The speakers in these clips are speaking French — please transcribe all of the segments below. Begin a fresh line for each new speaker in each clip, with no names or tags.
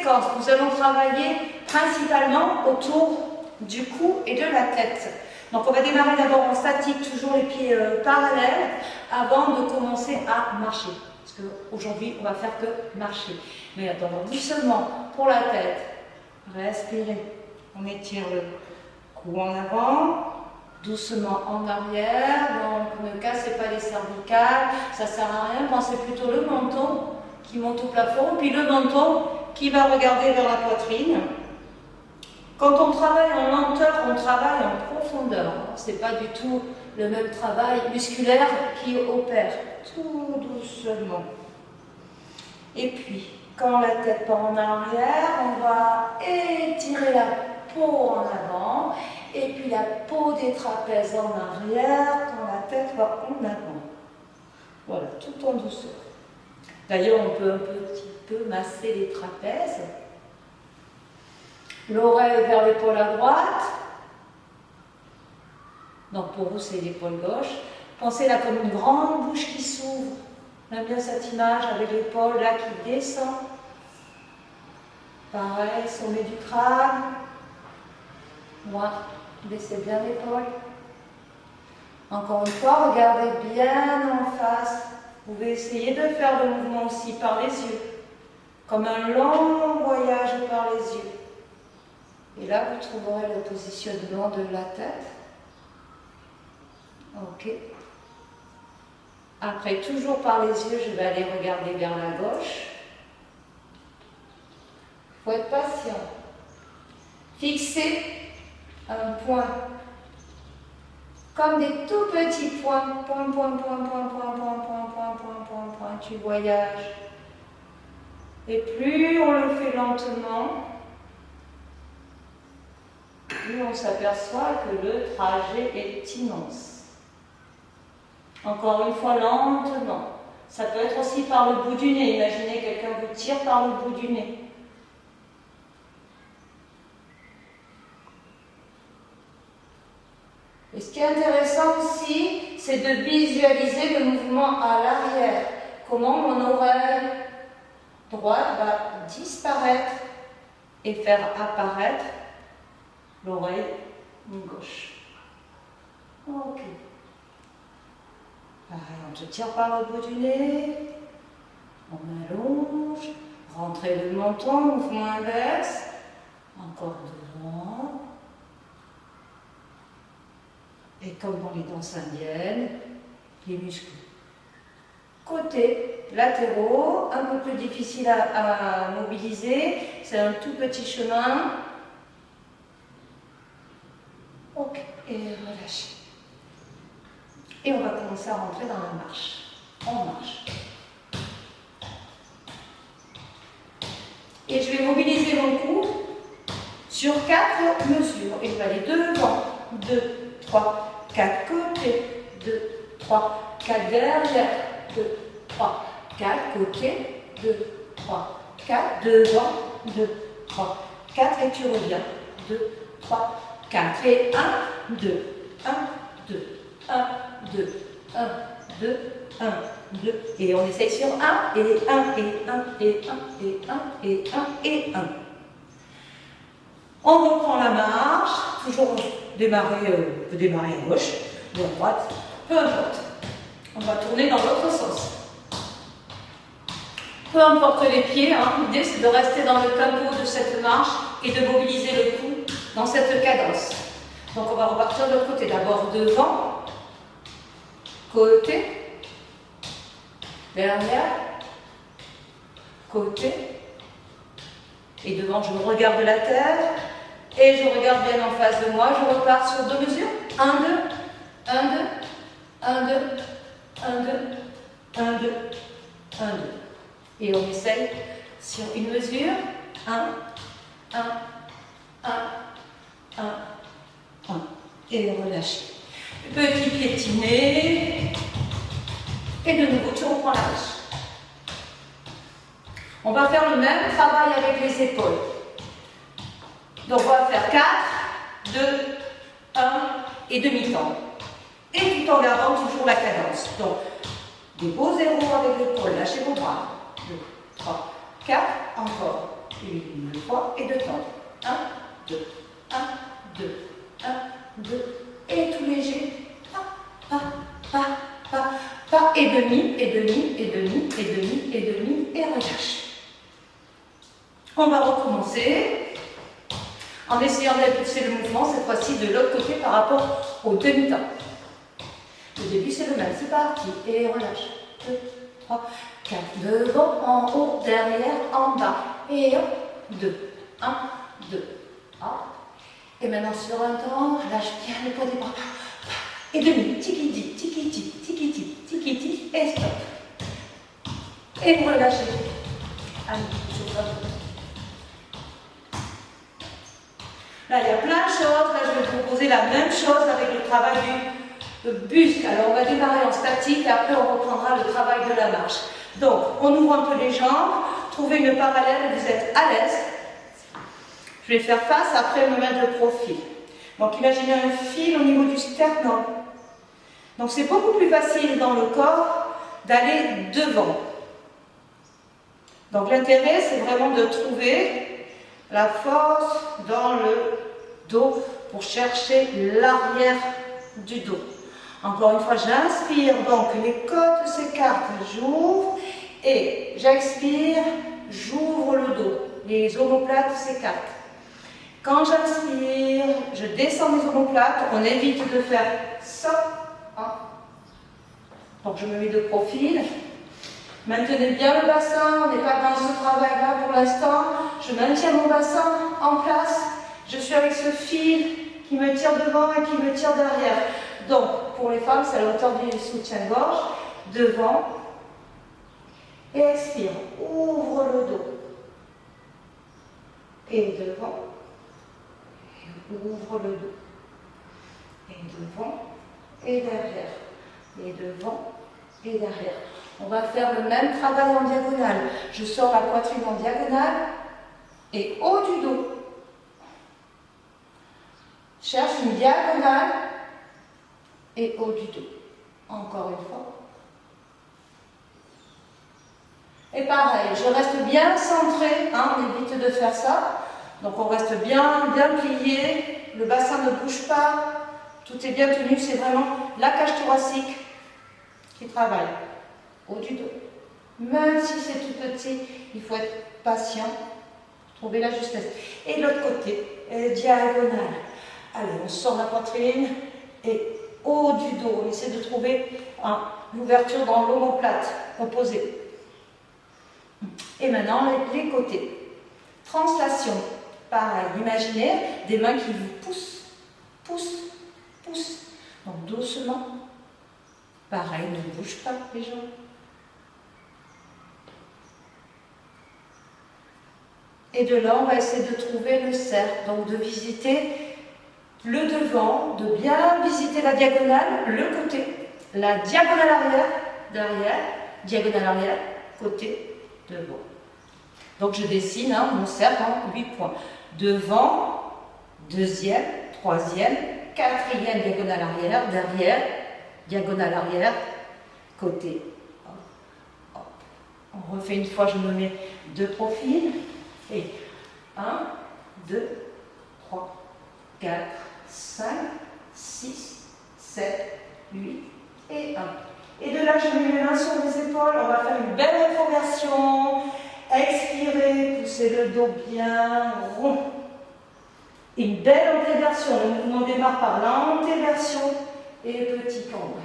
séquence, nous allons travailler principalement autour du cou et de la tête. Donc on va démarrer d'abord en statique, toujours les pieds parallèles, avant de commencer à marcher. Parce qu'aujourd'hui, on va faire que marcher. Mais attendons doucement pour la tête. Respirez. On étire le cou en avant, doucement en arrière. Donc ne cassez pas les cervicales, ça ne sert à rien. Pensez plutôt le menton qui monte au plafond, puis le menton qui va regarder vers la poitrine. Quand on travaille en lenteur, on travaille en profondeur. Ce n'est pas du tout le même travail musculaire qui opère. Tout doucement. Et puis, quand la tête part en arrière, on va étirer la peau en avant. Et puis la peau des trapèzes en arrière, quand la tête va en avant. Voilà, tout en douceur. D'ailleurs, on peut un petit peu masser les trapèzes. L'oreille vers l'épaule à droite. Donc pour vous, c'est l'épaule gauche. Pensez-la comme une grande bouche qui s'ouvre. On aime bien cette image avec l'épaule là qui descend. Pareil, sommet du crâne. Moi, baissez bien l'épaule. Encore une fois, regardez bien en face. Vous pouvez essayer de faire le mouvement aussi par les yeux. Comme un long voyage par les yeux. Et là, vous trouverez le positionnement de la tête. Ok. Après, toujours par les yeux, je vais aller regarder vers la gauche. Il faut être patient. Fixez un point. Comme des tout petits points. Point, point, point, point, point, point, point, point, point, point, point. Tu voyages. Et plus on le fait lentement, plus on s'aperçoit que le trajet est immense. Encore une fois, lentement. Ça peut être aussi par le bout du nez. Imaginez quelqu'un vous tire par le bout du nez. Et ce qui est intéressant aussi, c'est de visualiser le mouvement à l'arrière. Comment mon oreille droite va disparaître et faire apparaître l'oreille gauche. Ok. Pareil, on se tire par le bout du nez, on allonge, rentrez le menton, mouvement inverse, encore devant. Et comme dans les danses indiennes, les muscles côtés latéraux, un peu plus difficile à mobiliser, c'est un tout petit chemin. Ok, et relâchez. Et on va commencer à rentrer dans la marche. On marche. Et je vais mobiliser mon cou sur 4 mesures. Et je vais aller devant, 2, 3, 4 côtés, 2, 3, 4 derrière, 2, 3, 4 côtés, 2, 3, 4 devant, 2, 3, 4 et tu reviens, 2, 3, 4 et 1, 2, 1, 2, 1, 2, 1, 2, 1, 2 et on essaye sur 1 et 1 et 1 et 1 et 1 et 1 et 1. On reprend la marche, toujours démarrer, on peut démarrer à gauche ou à droite, peu importe. On va tourner dans l'autre sens. Peu importe les pieds, hein, l'idée c'est de rester dans le tempo de cette marche et de mobiliser le cou dans cette cadence. Donc on va repartir de l'autre côté. D'abord devant, côté, derrière, côté, et devant je regarde la terre, et je regarde bien en face de moi, je repars sur 2 mesures, 1, 2, 1, 2, 1, 2, 1, 2, 1, 2, 1, 2. Et on essaye sur une mesure, 1, 1, 1, 1, 1. Et relâchez. Petit piétiné. Et de nouveau, tu reprends la marche. On va faire le même travail avec les épaules. Donc on va faire 4, 2, 1 et demi-temps. Et tout en gardant toujours la cadence. Donc, des beaux zéros avec l'épaule. Lâchez vos bras. 2, 3, 4, encore. une fois et 2 tendre. 1, 2, 1, 2, 1, 2, et tout léger. Pas, pas, pas, pas, pas, et demi, et demi, et demi, et demi, et demi, et relâche. On va recommencer en essayant d'impulser le mouvement, cette fois-ci de l'autre côté par rapport au demi-temps. Le début c'est le même, c'est parti, et relâche. 2, 3, 4, devant, en haut, derrière, en bas, et 1, 2, 1, 2, 1. Et maintenant sur un temps, lâche bien le poids des bras. Et demi, tiki-ti, tiki-ti, tiki-ti, tiki-ti, et stop. Et vous relâchez. Allez, je vous en. Là, il y a plein de choses. Là, je vais vous proposer la même chose avec le travail du buste. Alors, on va démarrer en statique et après, on reprendra le travail de la marche. Donc, on ouvre un peu les jambes, trouvez une parallèle, vous êtes à l'aise. Je vais faire face, après me mettre le profil. Donc, imaginez un fil au niveau du sternum. Donc, c'est beaucoup plus facile dans le corps d'aller devant. Donc, l'intérêt, c'est vraiment de trouver la force dans le dos pour chercher l'arrière du dos. Encore une fois, j'inspire, donc les côtes s'écartent, j'ouvre et j'expire, j'ouvre le dos. Les omoplates s'écartent. Quand j'inspire, je descends les omoplates, on évite de faire ça. Donc je me mets de profil. Maintenez bien le bassin, on n'est pas dans ce travail-là pour l'instant. Je maintiens mon bassin en place. Je suis avec ce fil qui me tire devant et qui me tire derrière. Donc, pour les femmes, c'est à la hauteur du soutien-gorge. Devant. Et expire. Ouvre le dos. Et devant. Et ouvre le dos. Et devant. Et derrière. Et devant. Et derrière. On va faire le même travail en diagonale. Je sors la poitrine en diagonale et haut du dos. Cherche une diagonale et haut du dos. Encore une fois. Et pareil, je reste bien centré, on évite de faire ça. Donc on reste bien plié, le bassin ne bouge pas, tout est bien tenu, c'est vraiment la cage thoracique qui travaille. Haut du dos. Même si c'est tout petit, il faut être patient, trouver la justesse. Et l'autre côté, diagonale. Allez, on sort la poitrine et haut du dos. On essaie de trouver l'ouverture dans l'omoplate opposée. Et maintenant, les côtés. Translation. Pareil, imaginez des mains qui vous poussent, poussent, poussent. Donc doucement. Pareil, ne bouge pas les jambes. Et de là, on va essayer de trouver le cercle, donc de visiter le devant, de bien visiter la diagonale, le côté, la diagonale arrière, derrière, diagonale arrière, côté, devant. Donc je dessine mon cercle en 8 points. Devant, deuxième, troisième, quatrième diagonale arrière, derrière, diagonale arrière, côté. Hop, hop. On refait une fois, je me mets de profil. Et 1, 2, 3, 4, 5, 6, 7, 8 et 1. Et de là, je mets mes mains sur les épaules. On va faire une belle rétroversion. Expirez, poussez le dos bien rond. Une belle antéversion. Le mouvement démarre par l'antéversion et petit cambré.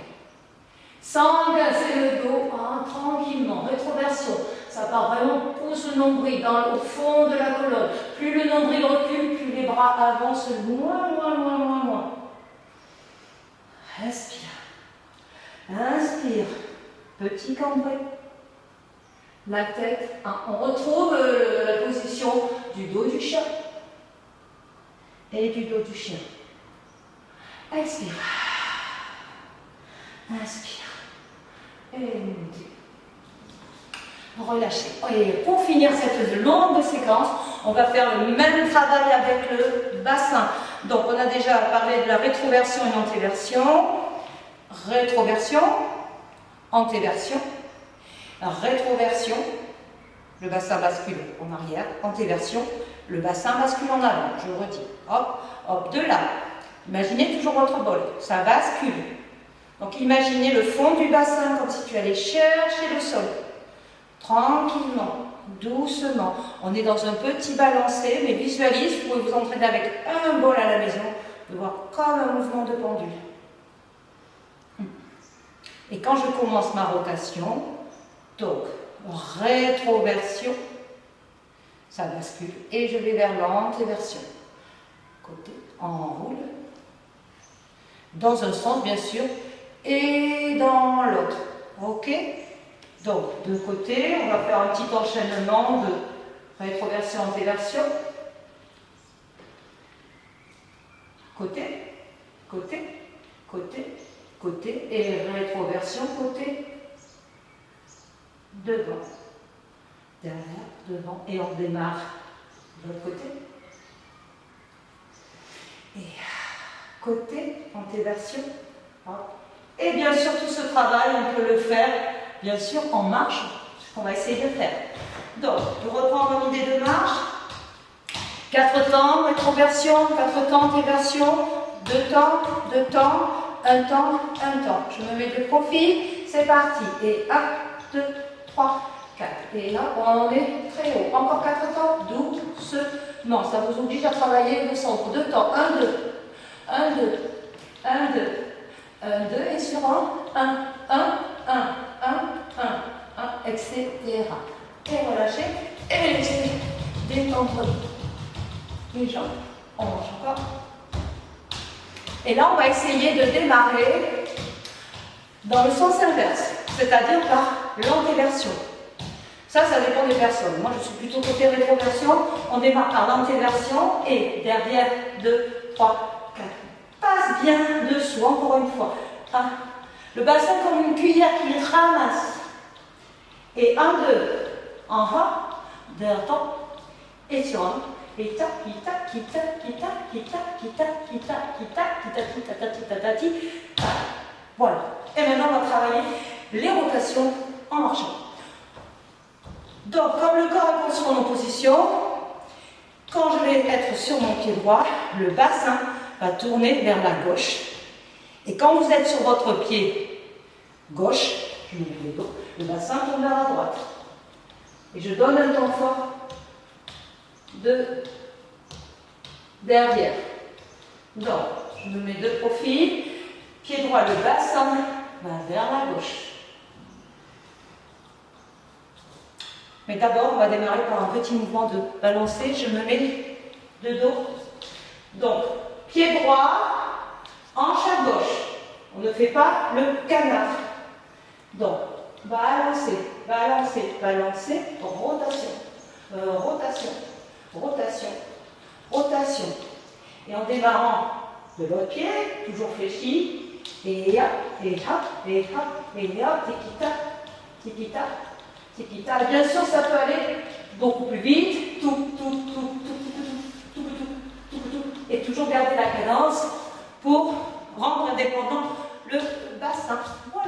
Sans gasser le dos, tranquillement. Rétroversion. Ça part vraiment, pousse le nombril au fond de la colonne. Plus le nombril recule, plus les bras avancent loin, loin, loin, loin, loin. Respire. Inspire. Petit cambré. La tête. On retrouve la position du dos du chat. Et du dos du chien. Expire. Inspire. Et relâchez. Et pour finir cette longue séquence, on va faire le même travail avec le bassin. Donc on a déjà parlé de la rétroversion et antéversion. Rétroversion, antéversion, rétroversion, Le bassin bascule en arrière, antéversion. Le bassin bascule en avant, je redis. Hop, hop, de là. Imaginez toujours votre bol, ça bascule. Donc imaginez le fond du bassin comme si tu allais chercher le sol. Tranquillement, doucement. On est dans un petit balancé, mais visualise, vous pouvez vous entraîner avec un bol à la maison, de voir comme un mouvement de pendule. Et quand je commence ma rotation, donc rétroversion, ça bascule et je vais vers l'antéversion. Côté, enroule. Dans un sens, bien sûr, et dans l'autre. Ok? Donc, de côté, on va faire un petit enchaînement de rétroversion, antéversion. Côté, côté, côté, côté, et rétroversion, côté, devant. Derrière, devant, et on démarre de l'autre côté. Et côté, antéversion. Et bien sûr, tout ce travail, on peut le faire, bien sûr, en marche, ce qu'on va essayer de faire. Donc, je reprends mon idée de marche. 4 temps, rétroversion, 4 temps, antéversion, 2 temps, 2 temps, 1 temps, 1 temps. Je me mets de profil, c'est parti. Et 1, 2, 3, 4. Et là, on est très haut. Encore 4 temps, doucement. Ça vous oblige à travailler le centre. 2 temps, 1, 2, 1, 2, 1, 2, 1, 2, et sur 1, 1, 1, 1, 1, 1, etc. Et relâchez, et laissez détendre les jambes. On marche encore. Et là, on va essayer de démarrer dans le sens inverse, c'est-à-dire par l'antéversion. Ça dépend des personnes. Moi, je suis plutôt côté rétroversion. On démarre par l'antéversion et derrière 2, 3, 4. Passe bien dessous, encore une fois. Le bassin comme une cuillère qui ramasse. Et 1, 2, en bas, d'un temps, et sur un. Et tac, qui tac, qui tac, qui tac, qui tac, qui tac, qui tac, qui tac, qui tac, qui tac, qui tac, qui tac. Voilà. Et maintenant, on va travailler les rotations en marchant. Donc, comme le corps est construit en position, quand je vais être sur mon pied droit, le bassin va tourner vers la gauche. Et quand vous êtes sur votre pied gauche, je mets le dos, le bassin tourne vers la droite. Et je donne un temps fort de derrière. Donc, je me mets de profil, pied droit, le bassin va vers la gauche. Mais d'abord, on va démarrer par un petit mouvement de balancer. Je me mets de dos. Donc, pied droit, hanche à gauche. On ne fait pas le canard. Donc, balancer, balancer, balancer, rotation, rotation, rotation, rotation. Et en démarrant de l'autre pied, toujours fléchi, et hop, et hop, et hop, et hop, tiki-ta, tiki-ta, tiki-ta. Bien sûr, ça peut aller beaucoup plus vite, et toujours garder la cadence pour rendre indépendant le bassin. Voilà.